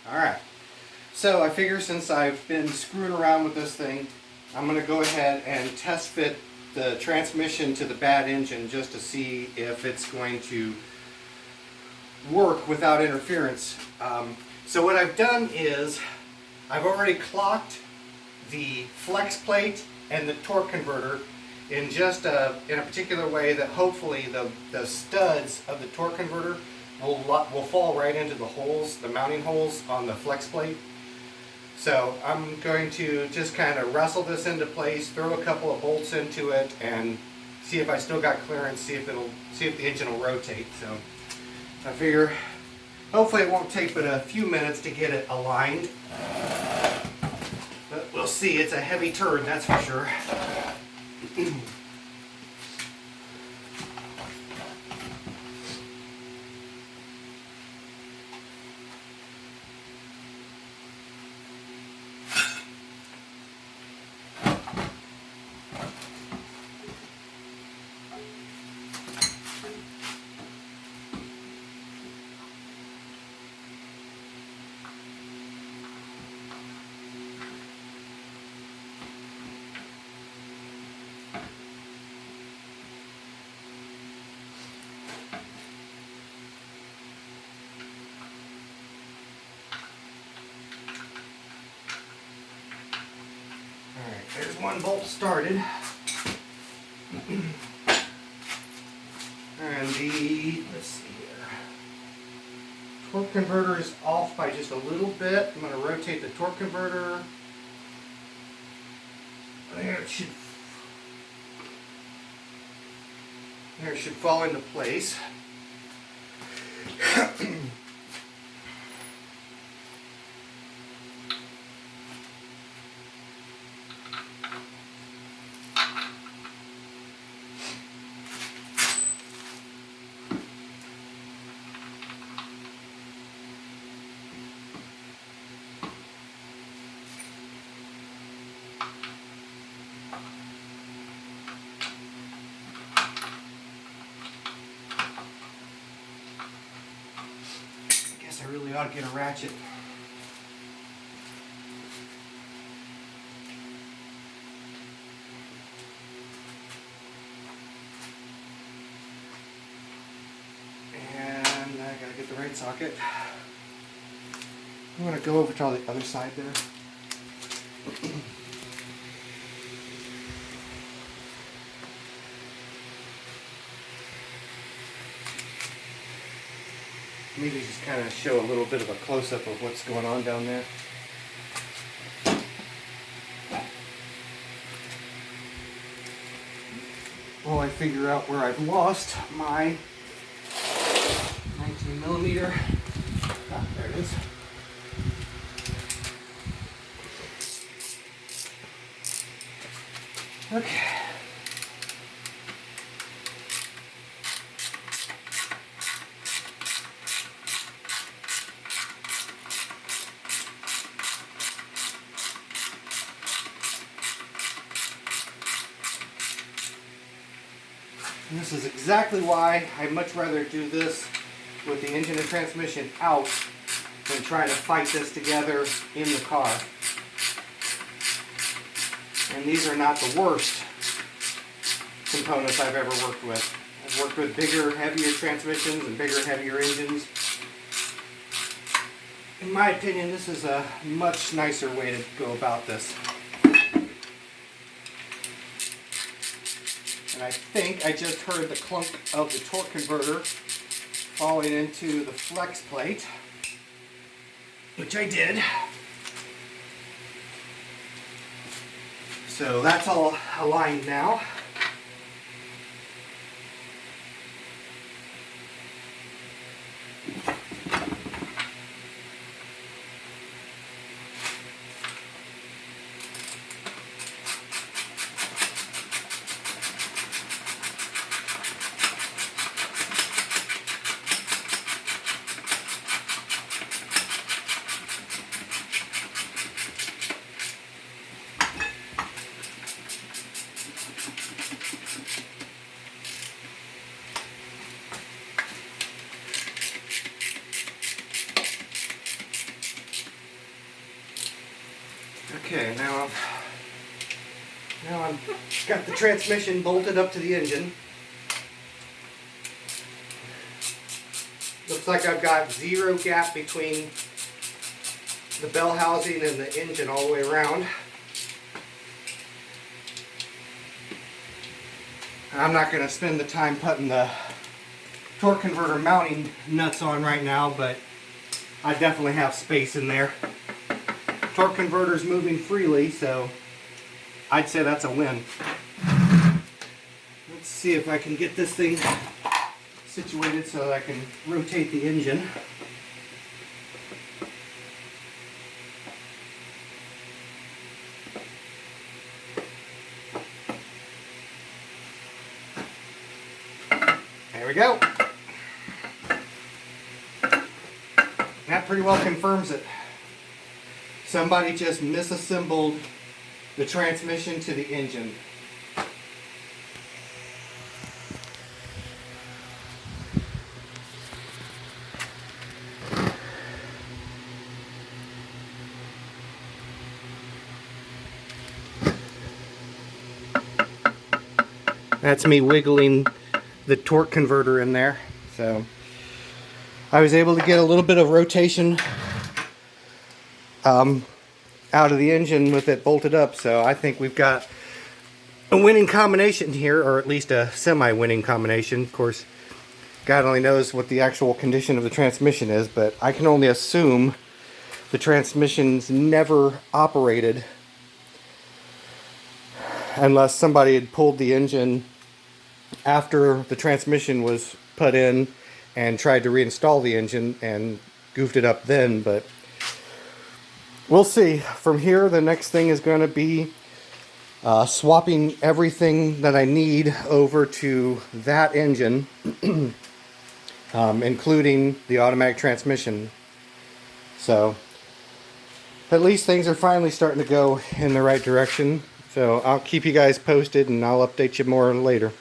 Alright, so I figure since I've been screwing around with this thing, I'm going to go ahead and test fit the transmission to the bad engine just to see if it's going to work without interference. So what I've done is I've already clocked the flex plate and the torque converter in just in a particular way that hopefully the studs of the torque converter will fall right into the holes, the mounting holes on the flex plate. So I'm going to just kind of wrestle this into place, throw a couple of bolts into it, and see if I still got clearance, see if the engine will rotate. So I figure hopefully it won't take but a few minutes to get it aligned. But we'll see. It's a heavy turd, that's for sure. There's one bolt started. And let's see here, torque converter is off by just a little bit. I'm going to rotate the torque converter. There it should fall into place. I really ought to get a ratchet. And I gotta get the right socket. I'm gonna go over to the other side there. Maybe just kind of show a little bit of a close-up of what's going on down there. While I figure out where I've lost my 19mm. Ah, there it is. Okay. And this is exactly why I'd much rather do this with the engine and transmission out than trying to fight this together in the car. And these are not the worst components I've ever worked with. I've worked with bigger, heavier transmissions and bigger, heavier engines. In my opinion, this is a much nicer way to go about this. And I think I just heard the clunk of the torque converter falling into the flex plate, which I did. So that's all aligned now. Okay, now I've got the transmission bolted up to the engine. Looks like I've got zero gap between the bell housing and the engine all the way around. I'm not going to spend the time putting the torque converter mounting nuts on right now, but I definitely have space in there. Torque converter's moving freely, so I'd say that's a win. Let's see if I can get this thing situated so that I can rotate the engine. There we go. That pretty well confirms it. Somebody just misassembled the transmission to the engine. That's me wiggling the torque converter in there. So I was able to get a little bit of rotation out of the engine with it bolted up. So I think we've got a winning combination here, or at least a semi-winning combination. Of course, God only knows what the actual condition of the transmission is, but I can only assume the transmission's never operated unless somebody had pulled the engine after the transmission was put in and tried to reinstall the engine and goofed it up then. But we'll see. From here, the next thing is going to be swapping everything that I need over to that engine, including the automatic transmission. So at least things are finally starting to go in the right direction. So I'll keep you guys posted and I'll update you more later.